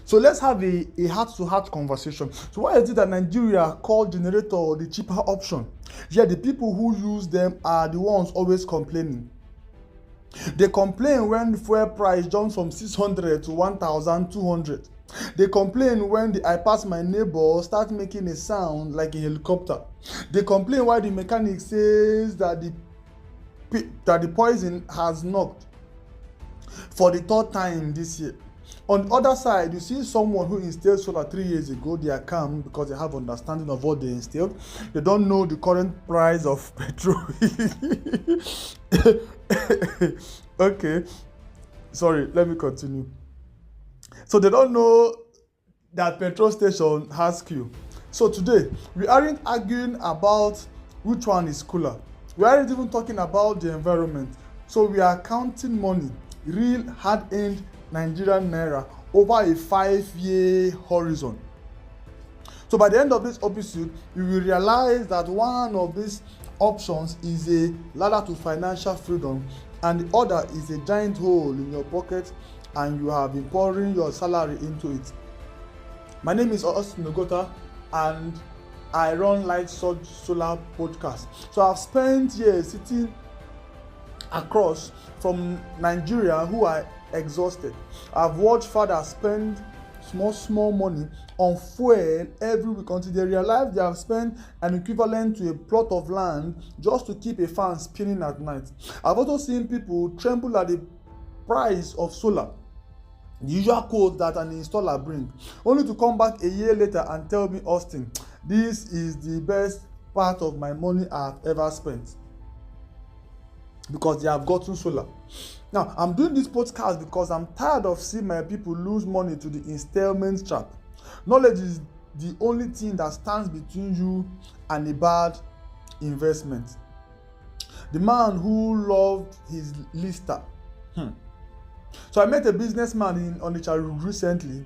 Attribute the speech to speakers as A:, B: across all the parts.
A: So let's have a heart-to-heart conversation. So why is it that Nigeria called generator the cheaper option? Yet the people who use them are the ones always complaining. They complain when fuel price jumps from 600 to 1,200. They complain when the I pass my neighbor start making a sound like a helicopter. They complain why the mechanic says that the poison has knocked for the third time this year. On the other side, you see someone who installed solar 3 years ago. They are calm because they have understanding of what they installed. They don't know the current price of petrol. Okay, sorry, let me continue. So they don't know that petrol station has queue. So today, we aren't arguing about which one is cooler. We aren't even talking about the environment. So we are counting money, real hard-earned Nigerian naira, over a 5-year horizon. So by the end of this episode, you will realize that one of these options is a ladder to financial freedom, and the other is a giant hole in your pocket, and you have been pouring your salary into it. My name is Austin Ogota, and I run Light Surge Solar Podcast. So I've spent years sitting across from Nigeria who are exhausted. I've watched fathers spend small money on fuel every week until they realize they have spent an equivalent to a plot of land just to keep a fan spinning at night. I've also seen people tremble at the price of solar, the usual quote that an installer brings, only to come back a year later and tell me, Austin, this is the best part of my money I've ever spent, because they have gotten solar. Now, I'm doing this podcast because I'm tired of seeing my people lose money to the installment trap. Knowledge is the only thing that stands between you and a bad investment. The man who loved his lister. So I met a businessman in Onitsha recently.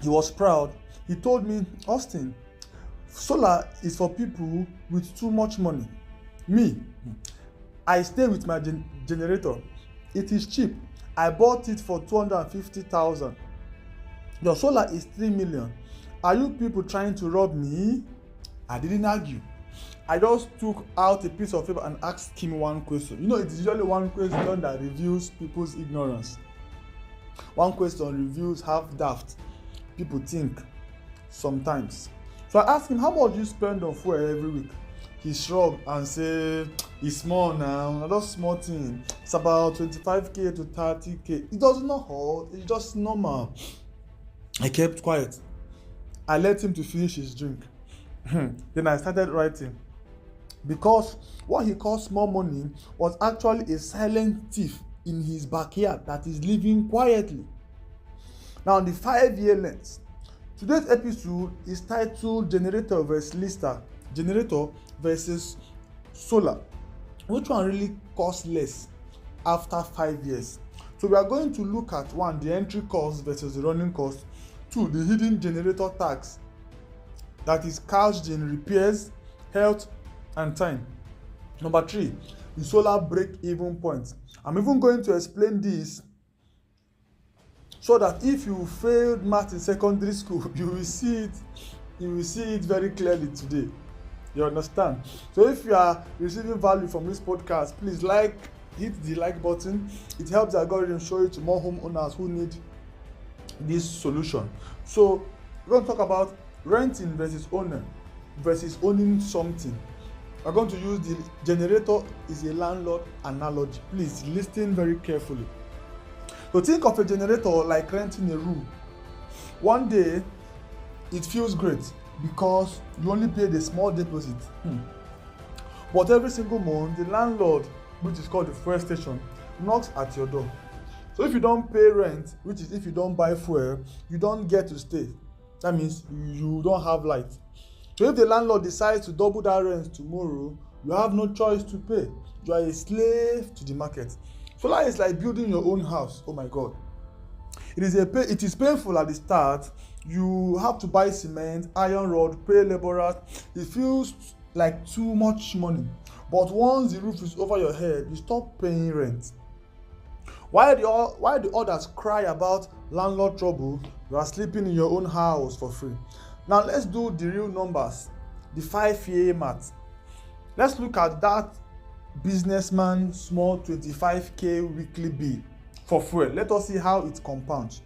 A: He was proud. He told me, Austin, solar is for people with too much money. Me, I stay with my generator. It is cheap. I bought it for 250,000. Your solar is 3 million. Are you people trying to rob me? I didn't argue. I just took out a piece of paper and asked him one question. You know, it's usually one question that reveals people's ignorance. One question reveals how daft people think sometimes. So I asked him, how much do you spend on fuel every week? He shrugged and said, it's small now, not small thing. It's about 25k to 30k. It does not hurt, it's just normal. I kept quiet. I let him to finish his drink. Then I started writing. Because what he called small money was actually a silent thief in his backyard that is living quietly. Now, on the 5-year lens, today's episode is titled Generator versus Lister. Generator versus solar. Which one really costs less after 5 years? So we are going to look at 1, the entry cost versus the running cost. 2, the hidden generator tax that is couched in repairs, health, and time. Number 3, the solar break-even point. I'm even going to explain this so that if you failed math in secondary school, you will see it very clearly today. You understand? So if you are receiving value from this podcast, please hit the like button. It helps the algorithm show it to more homeowners who need this solution. So we're going to talk about renting versus owning something. We're going to use the generator is a landlord analogy. Please listen very carefully. So think of a generator like renting a room. One day, it feels great because you only paid a small deposit. But every single month, the landlord, which is called the fuel station, knocks at your door. So if you don't pay rent, which is if you don't buy fuel, you don't get to stay. That means you don't have light. So if the landlord decides to double that rent tomorrow, you have no choice to pay. You are a slave to the market. Solar is like building your own house. Oh my God. It is painful at the start. You have to buy cement, iron rod, pay laborers. It feels like too much money. But once the roof is over your head, you stop paying rent. While the others cry about landlord trouble, You are sleeping in your own house for free. Now let's do the real numbers, the 5-year math. Let's look at that businessman small 25k weekly bill for fuel. Let us see how it compounds.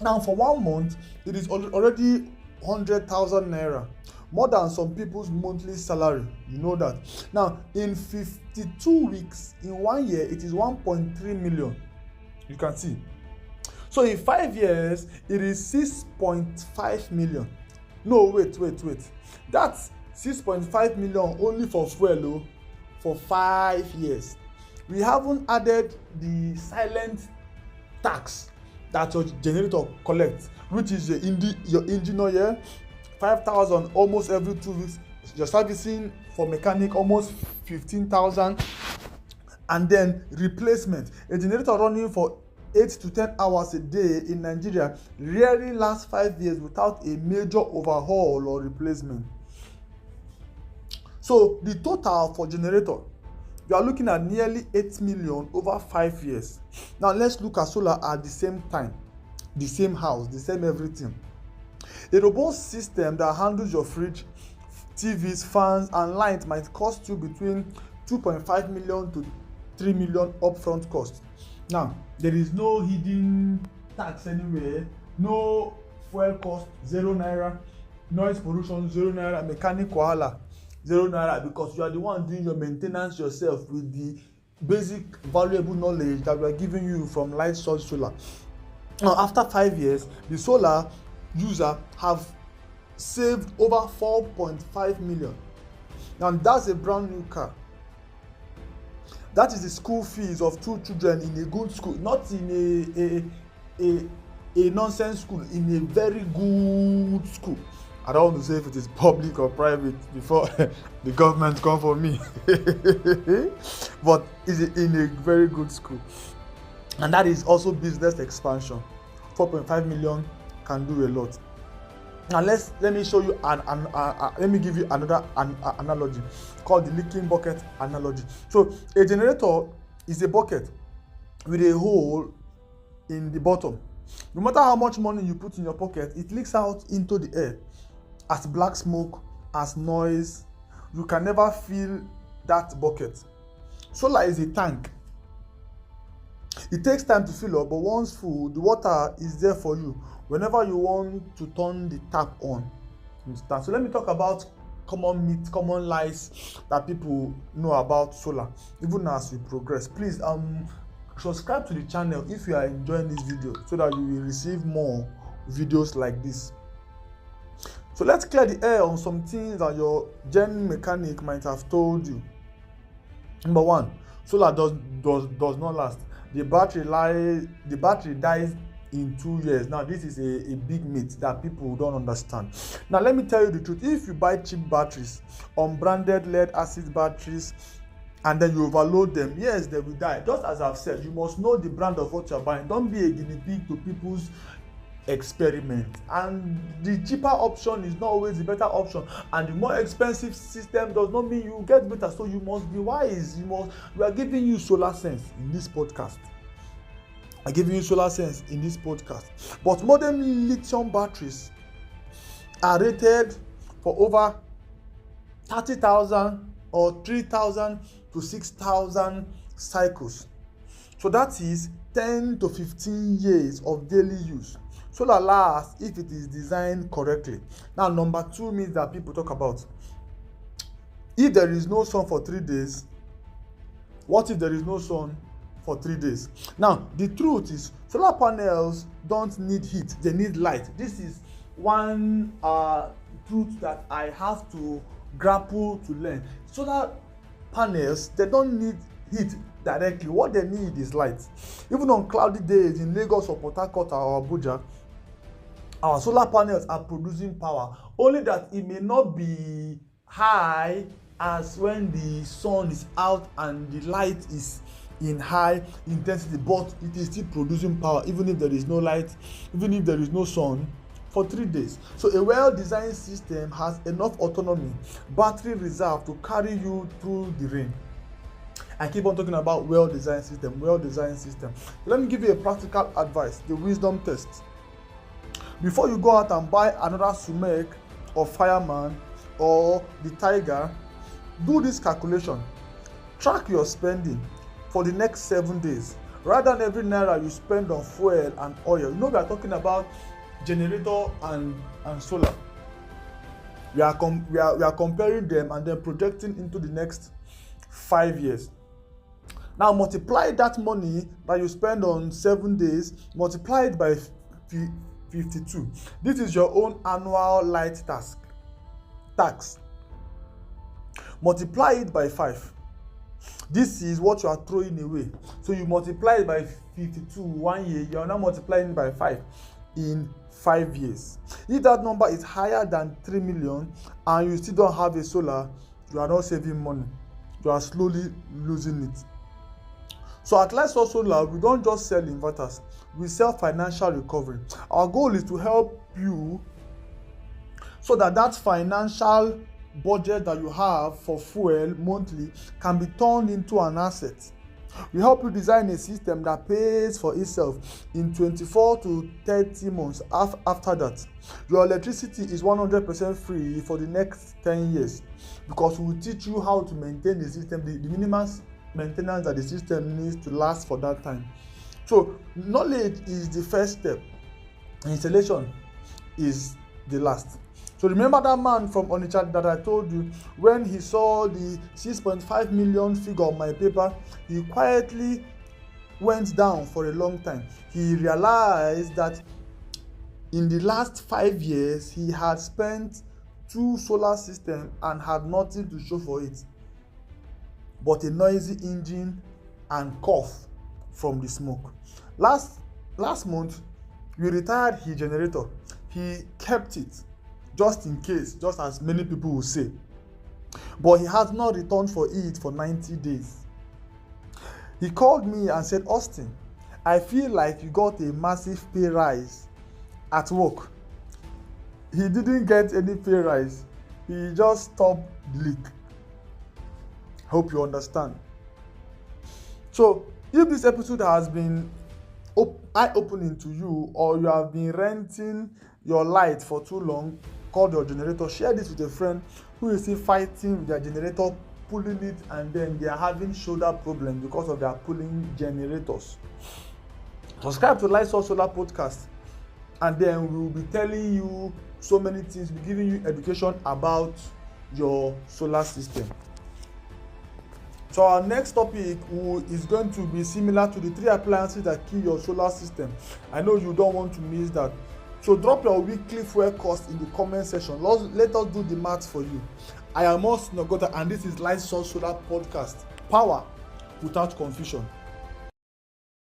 A: Now for 1 month, it is already 100,000 naira, more than some people's monthly salary. You know that. Now in 52 weeks, in 1 year, it is 1.3 million. You can see. So in 5 years, it is 6.5 million. No, wait. That's 6.5 million only for fuel for 5 years. We haven't added the silent tax that your generator collects, which is your engine oil, 5,000 almost every 2 weeks. Your servicing for mechanic almost 15,000, and then replacement. A generator running for 8 to 10 hours a day in Nigeria rarely lasts 5 years without a major overhaul or replacement. So the total for generator, you are looking at nearly 8 million over 5 years. Now let's look at solar at the same time, the same house, the same everything. A robust system that handles your fridge, TVs, fans, and lights might cost you between 2.5 million to 3 million upfront cost. Now, there is no hidden tax anywhere, no fuel cost, 0 naira, noise pollution, 0 naira, mechanic wahala, 0 naira, because you are the one doing your maintenance yourself with the basic valuable knowledge that we are giving you from Light Source Solar. Now, after 5 years, the solar user have saved over 4.5 million. Now, that's a brand new car. That is the school fees of 2 children in a good school, not in a nonsense school, in a very good school. I don't want to say if it is public or private before the government come for me. But it's in a very good school. And that is also business expansion. 4.5 million can do a lot. Now let me show you let me give you another analogy called the leaking bucket analogy. So a generator is a bucket with a hole in the bottom. No matter how much money you put in your pocket, it leaks out into the air as black smoke, as noise. You can never fill that bucket. Solar is a tank. It takes time to fill up, but once full, the water is there for you whenever you want to turn the tap on. Understand? So let me talk about common myths, common lies that people know about solar, even as we progress. Please subscribe to the channel if you are enjoying this video, so that you will receive more videos like this. So let's clear the air on some things that your gen mechanic might have told you. Number 1, solar does not last. The battery dies in 2 years. Now this is a big myth that people don't understand. Now let me tell you the truth. If you buy cheap batteries, unbranded lead acid batteries, and then you overload them, yes, they will die. Just as I've said, you must know the brand of what you're buying. Don't be a guinea pig to people's experiment. And the cheaper option is not always the better option, and the more expensive system does not mean you get better. So you must be wise. We are giving you solar sense in this podcast. But modern lithium batteries are rated for over 30,000 or 3,000 to 6,000 cycles. So that is 10 to 15 years of daily use. Solar lasts if it is designed correctly. Now, number 2 myth that people talk about. If there is no sun for 3 days, what if there is no sun for 3 days? Now, the truth is, solar panels don't need heat, they need light. This is one truth that I have to grapple to learn. Solar panels, they don't need heat directly. What they need is light. Even on cloudy days in Lagos or Port Harcourt or Abuja, our solar panels are producing power, only that it may not be high as when the sun is out and the light is in high intensity, but it is still producing power even if there is no light, even if there is no sun for 3 days. So a well-designed system has enough autonomy, battery reserve to carry you through the rain. I keep on talking about well-designed system. Let me give you a practical advice, the wisdom test. Before you go out and buy another Sumac or Fireman or the Tiger, do this calculation. Track your spending for the next 7 days. Rather than every naira you spend on fuel and oil. We are talking about generator and solar. We are comparing them and then projecting into the next 5 years. Now multiply that money that you spend on 7 days, multiply it by 52. This is your own annual light tax. Multiply it by 5. This is what you are throwing away. So you multiply it by 52 1 year, you are now multiplying it by 5 in 5 years. If that number is higher than 3 million and you still don't have a solar, you are not saving money. You are slowly losing it. So at Lightsource Solar, we don't just sell inverters, we sell financial recovery. Our goal is to help you so that financial budget that you have for fuel monthly can be turned into an asset. We help you design a system that pays for itself in 24 to 30 months after that. Your electricity is 100% free for the next 10 years because we will teach you how to maintain the system, the minimum maintenance that the system needs to last for that time. So knowledge is the first step. Installation is the last. So remember that man from Onitsha that I told you, when he saw the 6.5 million figure on my paper, he quietly went down for a long time. He realized that in the last 5 years, he had spent 2 solar systems and had nothing to show for it but a noisy engine and cough from the smoke. Last month, we retired his generator. He kept it just in case, just as many people will say. But he has not returned for it for 90 days. He called me and said, Austin, I feel like you got a massive pay rise at work. He didn't get any pay rise. He just stopped the leak. Hope you understand. So, if this episode has been eye-opening to you, or you have been renting your light for too long, called your generator, share this with a friend who is still fighting with their generator, pulling it, and then they are having shoulder problems because of their pulling generators. Subscribe to Lightsource Solar Podcast, and then we will be telling you so many things, we're giving you education about your solar system. So our next topic is going to be similar to the 3 appliances that kill your solar system. I know you don't want to miss that. So drop your weekly fuel cost in the comment section. Let us do the math for you. I am Austin Ogota, and this is Lightsource Solar Podcast. Power without confusion.